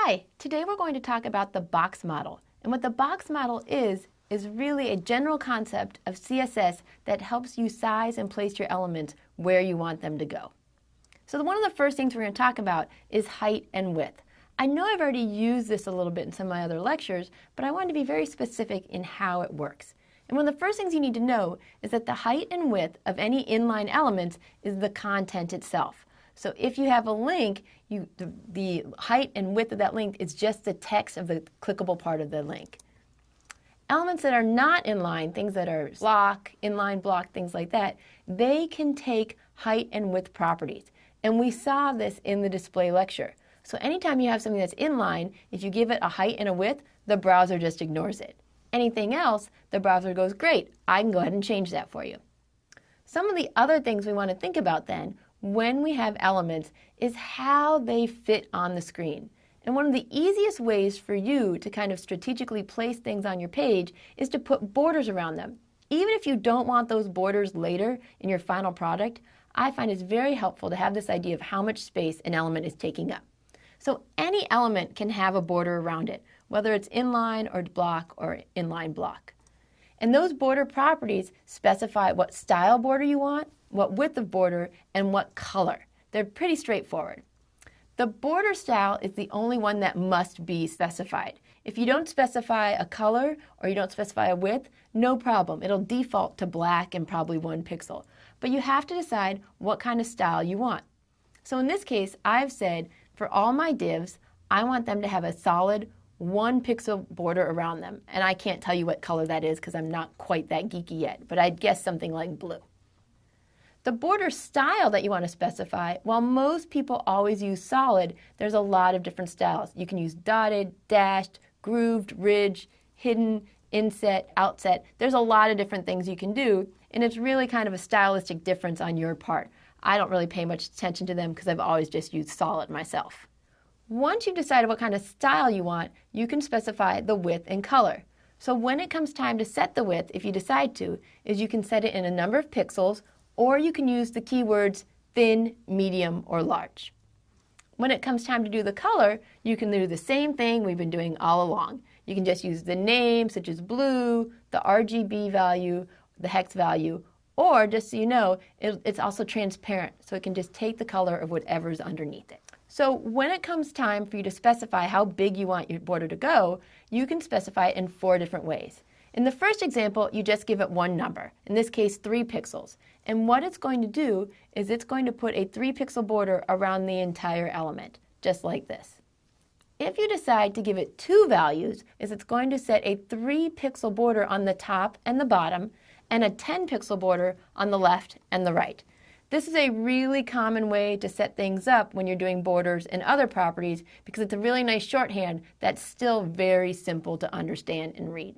Hi, today we're going to talk about the box model. And what the box model is really a general concept of CSS that helps you size and place your elements where you want them to go. So one of the first things we're going to talk about is height and width. I know I've already used this a little bit in some of my other lectures, but I want to be very specific in how it works. And one of the first things you need to know is that the height and width of any inline elements is the content itself. So if you have a link, the height and width of that link is just the text of the clickable part of the link. Elements that are not inline, things that are block, inline block, things like that, they can take height and width properties. And we saw this in the display lecture. So anytime you have something that's inline, if you give it a height and a width, the browser just ignores it. Anything else, the browser goes, great, I can go ahead and change that for you. Some of the other things we want to think about then when we have elements is how they fit on the screen. And one of the easiest ways for you to kind of strategically place things on your page is to put borders around them. Even if you don't want those borders later in your final product, I find it's very helpful to have this idea of how much space an element is taking up. So any element can have a border around it, whether it's inline or block or inline block. And those border properties specify what style border you want, what width of border, and what color. They're pretty straightforward. The border style is the only one that must be specified. If you don't specify a color or you don't specify a width, no problem. It'll default to black and probably 1 pixel. But you have to decide what kind of style you want. So in this case, I've said for all my divs, I want them to have a solid 1 pixel border around them. And I can't tell you what color that is because I'm not quite that geeky yet, but I'd guess something like blue. The border style that you want to specify, while most people always use solid, there's a lot of different styles. You can use dotted, dashed, grooved, ridged, hidden, inset, outset. There's a lot of different things you can do, and it's really kind of a stylistic difference on your part. I don't really pay much attention to them because I've always just used solid myself. Once you've decided what kind of style you want, you can specify the width and color. So when it comes time to set the width, if you decide to, is you can set it in a number of pixels, or you can use the keywords thin, medium, or large. When it comes time to do the color, you can do the same thing we've been doing all along. You can just use the name, such as blue, the RGB value, the hex value, or just so you know, it's also transparent, so it can just take the color of whatever's underneath it. So when it comes time for you to specify how big you want your border to go, you can specify it in 4 different ways. In the first example, you just give it one number, in this case 3 pixels. And what it's going to do is it's going to put a 3 pixel border around the entire element, just like this. If you decide to give it 2 values, it's going to set a 3 pixel border on the top and the bottom, and a 10 pixel border on the left and the right. This is a really common way to set things up when you're doing borders and other properties because it's a really nice shorthand that's still very simple to understand and read.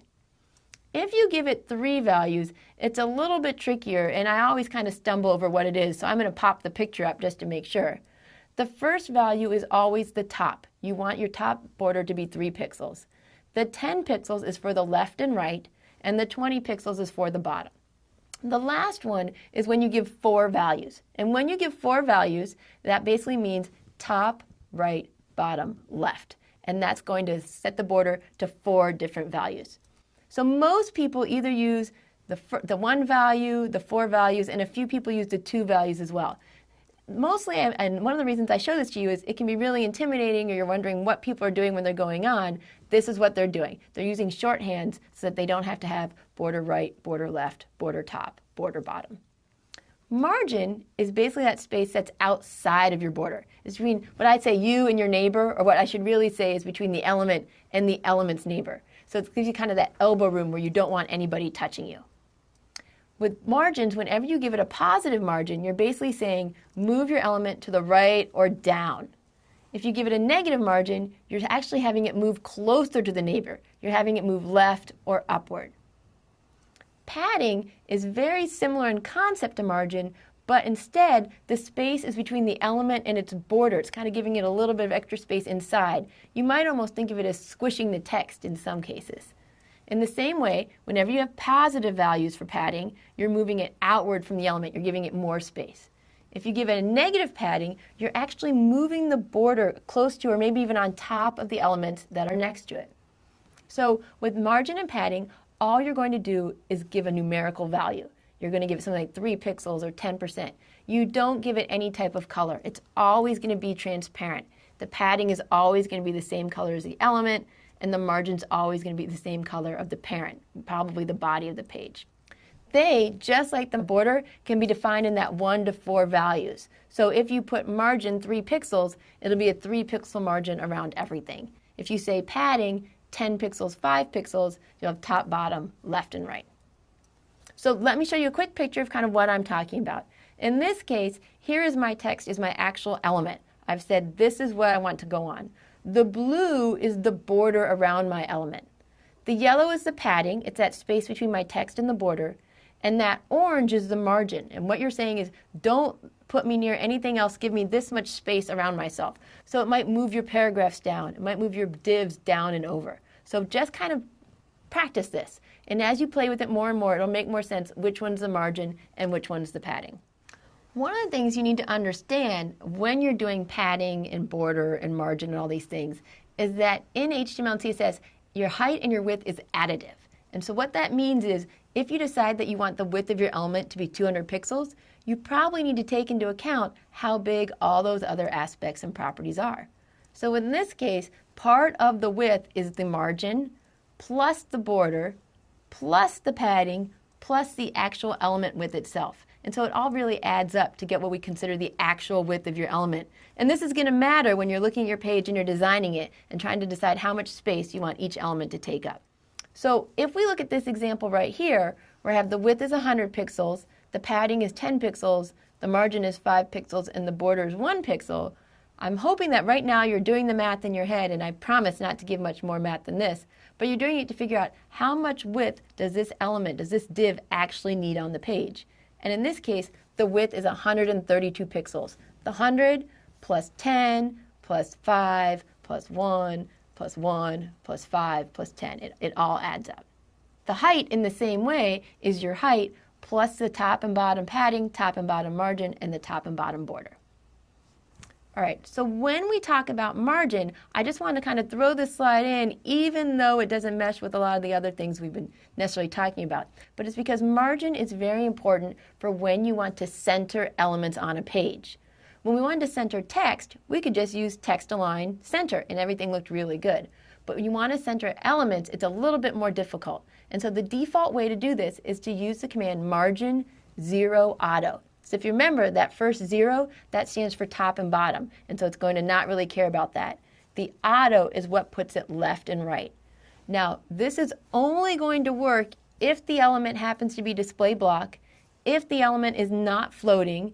If you give it 3 values, it's a little bit trickier, and I always kind of stumble over what it is, so I'm going to pop the picture up just to make sure. The first value is always the top. You want your top border to be 3 pixels. The 10 pixels is for the left and right, and the 20 pixels is for the bottom. The last one is when you give 4 values. And when you give 4 values, that basically means top, right, bottom, left. And that's going to set the border to 4 different values. So most people either use the 1 value, the 4 values, and a few people use the 2 values as well. Mostly, and one of the reasons I show this to you is it can be really intimidating, or you're wondering what people are doing when they're going on. This is what they're doing. They're using shorthands so that they don't have to have border right, border left, border top, border bottom. Margin is basically that space that's outside of your border. It's between what I'd say you and your neighbor, or what I should really say is between the element and the element's neighbor. So it gives you kind of that elbow room where you don't want anybody touching you. With margins, whenever you give it a positive margin, you're basically saying move your element to the right or down. If you give it a negative margin, you're actually having it move closer to the neighbor. You're having it move left or upward. Padding is very similar in concept to margin, but instead the space is between the element and its border. It's kind of giving it a little bit of extra space inside. You might almost think of it as squishing the text in some cases. In the same way, whenever you have positive values for padding, you're moving it outward from the element. You're giving it more space. If you give it a negative padding, you're actually moving the border close to or maybe even on top of the elements that are next to it. So with margin and padding, all you're going to do is give a numerical value. You're going to give it something like 3 pixels or 10%. You don't give it any type of color. It's always going to be transparent. The padding is always going to be the same color as the element, and the margin's always going to be the same color of the parent, probably the body of the page. They, just like the border, can be defined in that 1 to 4 values. So if you put margin 3 pixels, it'll be a 3 pixel margin around everything. If you say padding, 10 pixels, 5 pixels, you'll have top, bottom, left, and right. So let me show you a quick picture of kind of what I'm talking about. In this case, here is my text, is my actual element. I've said this is what I want to go on. The blue is the border around my element. The yellow is the padding. It's that space between my text and the border. And that orange is the margin. And what you're saying is, don't put me near anything else. Give me this much space around myself. So it might move your paragraphs down. It might move your divs down and over. So just kind of practice this. And as you play with it more and more, it'll make more sense which one's the margin and which one's the padding. One of the things you need to understand when you're doing padding and border and margin and all these things is that in HTML and CSS, your height and your width is additive. And so what that means is if you decide that you want the width of your element to be 200 pixels, you probably need to take into account how big all those other aspects and properties are. So in this case, part of the width is the margin plus the border plus the padding plus the actual element width itself. And so it all really adds up to get what we consider the actual width of your element. And this is going to matter when you're looking at your page and you're designing it and trying to decide how much space you want each element to take up. So if we look at this example right here, where I have the width is 100 pixels, the padding is 10 pixels, the margin is 5 pixels, and the border is 1 pixel, I'm hoping that right now you're doing the math in your head, and I promise not to give much more math than this, but you're doing it to figure out how much width does this element, does this div actually need on the page. And in this case, the width is 132 pixels. The 100 plus 10 plus 5 plus 1 plus 1 plus 5 plus 10. It all adds up. The height in the same way is your height plus the top and bottom padding, top and bottom margin, and the top and bottom border. All right, so when we talk about margin, I just want to kind of throw this slide in, even though it doesn't mesh with a lot of the other things we've been necessarily talking about. But it's because margin is very important for when you want to center elements on a page. When we wanted to center text, we could just use text align center, and everything looked really good. But when you want to center elements, it's a little bit more difficult. And so the default way to do this is to use the command margin 0 auto. So if you remember that first 0, that stands for top and bottom, and so it's going to not really care about that. The auto is what puts it left and right. Now, this is only going to work if the element happens to be display block, if the element is not floating,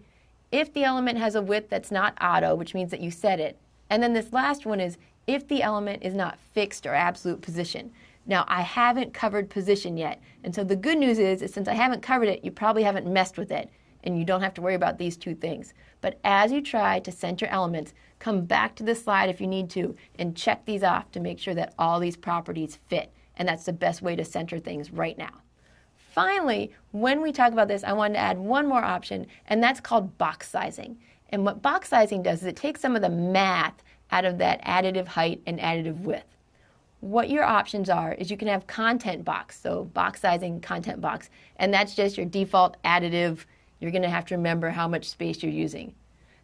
if the element has a width that's not auto, which means that you set it. And then this last one is if the element is not fixed or absolute position. Now, I haven't covered position yet, and so the good news is since I haven't covered it, you probably haven't messed with it, and you don't have to worry about these two things. But as you try to center elements, come back to this slide if you need to and check these off to make sure that all these properties fit. And that's the best way to center things right now. Finally, when we talk about this, I wanted to add one more option, and that's called box sizing. And what box sizing does is it takes some of the math out of that additive height and additive width. What your options are is you can have content box, so box sizing, content box, and that's just your default additive. You're going to have to remember how much space you're using.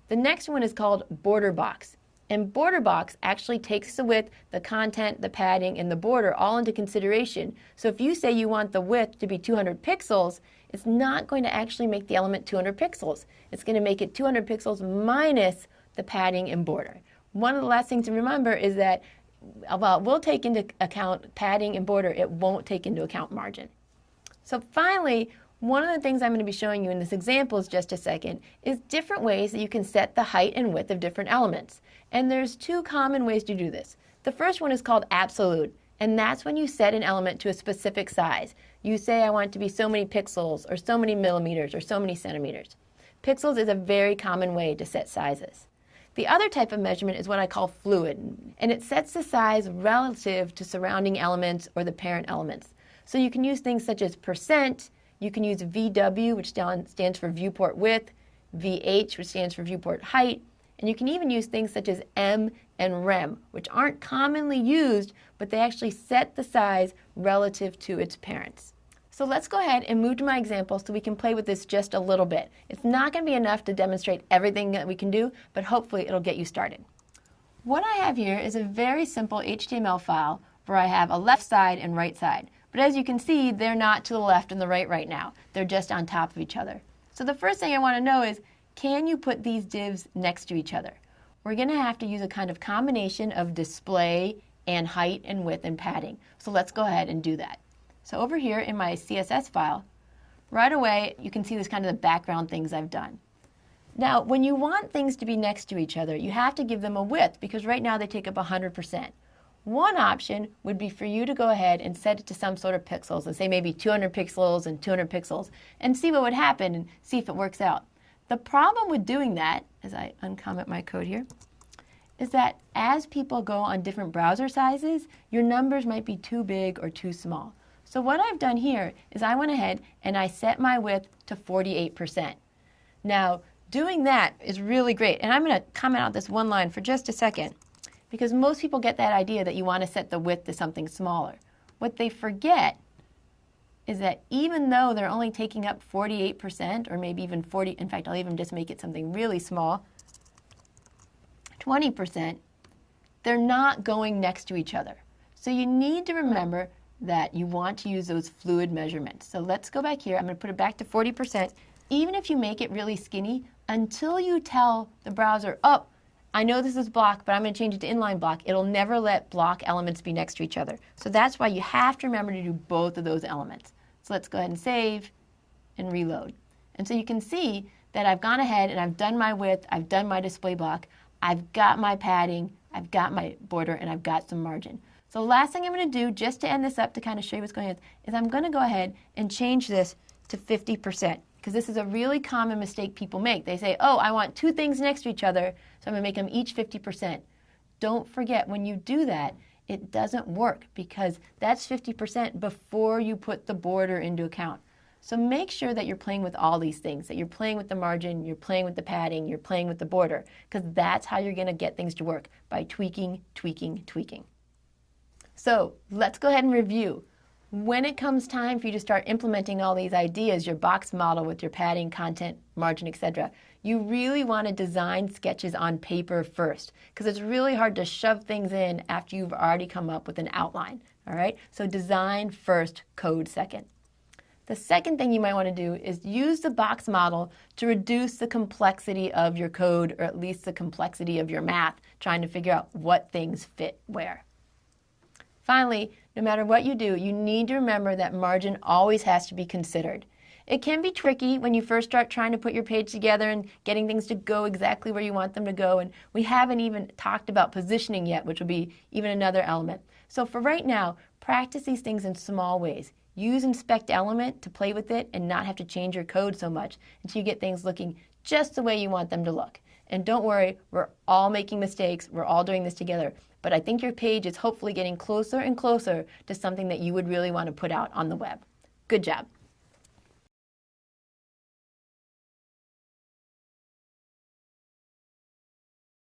The next one is called border box. And border box actually takes the width, the content, the padding, and the border all into consideration. So if you say you want the width to be 200 pixels, it's not going to actually make the element 200 pixels. It's going to make it 200 pixels minus the padding and border. One of the last things to remember is that while it will take into account padding and border, it won't take into account margin. So finally, one of the things I'm going to be showing you in this example is just a second is different ways that you can set the height and width of different elements. And there's two common ways to do this. The first one is called absolute, and that's when you set an element to a specific size. You say I want it to be so many pixels or so many millimeters or so many centimeters. Pixels is a very common way to set sizes. The other type of measurement is what I call fluid, and it sets the size relative to surrounding elements or the parent elements. So you can use things such as percent. You can use VW, which stands for viewport width. VH, which stands for viewport height, and you can even use things such as M and rem, which aren't commonly used, but they actually set the size relative to its parents. So let's go ahead and move to my example so we can play with this just a little bit. It's not going to be enough to demonstrate everything that we can do, but hopefully it'll get you started. What I have here is a very simple HTML file where I have a left side and right side. But as you can see, they're not to the left and the right now. They're just on top of each other. So the first thing I want to know is, can you put these divs next to each other? We're going to have to use a kind of combination of display and height and width and padding. So let's go ahead and do that. So over here in my CSS file, right away you can see this kind of the background things I've done. Now when you want things to be next to each other, you have to give them a width because right now they take up 100%. One option would be for you to go ahead and set it to some sort of pixels and say maybe 200 pixels and 200 pixels and see what would happen and see if it works out. The problem with doing that, as I uncomment my code here, is that as people go on different browser sizes, your numbers might be too big or too small. So what I've done here is I went ahead and I set my width to 48%. Now, doing that is really great, and I'm going to comment out this one line for just a second, because most people get that idea that you want to set the width to something smaller. What they forget is that even though they're only taking up 48%, or maybe even 40, in fact, I'll even just make it something really small, 20%, they're not going next to each other. So you need to remember that you want to use those fluid measurements. So let's go back here. I'm going to put it back to 40%. Even if you make it really skinny, until you tell the browser, oh, I know this is block, but I'm going to change it to inline block, it'll never let block elements be next to each other. So that's why you have to remember to do both of those elements. So let's go ahead and save and reload. And so you can see that I've gone ahead and I've done my width, I've done my display block, I've got my padding, I've got my border, and I've got some margin. So the last thing I'm going to do, just to end this up to kind of show you what's going on, is I'm going to go ahead and change this to 50%, because this is a really common mistake people make. They say, oh, I want two things next to each other, so I'm going to make them each 50%. Don't forget, when you do that, it doesn't work, because that's 50% before you put the border into account. So make sure that you're playing with all these things, that you're playing with the margin, you're playing with the padding, you're playing with the border, because that's how you're going to get things to work, by tweaking, tweaking, tweaking. So let's go ahead and review. When it comes time for you to start implementing all these ideas, your box model with your padding, content, margin, etc., you really want to design sketches on paper first, because it's really hard to shove things in after you've already come up with an outline. All right? So design first, code second. The second thing you might want to do is use the box model to reduce the complexity of your code, or at least the complexity of your math, trying to figure out what things fit where. Finally, no matter what you do, you need to remember that margin always has to be considered. It can be tricky when you first start trying to put your page together and getting things to go exactly where you want them to go, and we haven't even talked about positioning yet, which will be even another element. So for right now, practice these things in small ways. Use inspect element to play with it and not have to change your code so much until you get things looking just the way you want them to look. And don't worry, we're all making mistakes, we're all doing this together. But I think your page is hopefully getting closer and closer to something that you would really want to put out on the web. Good job.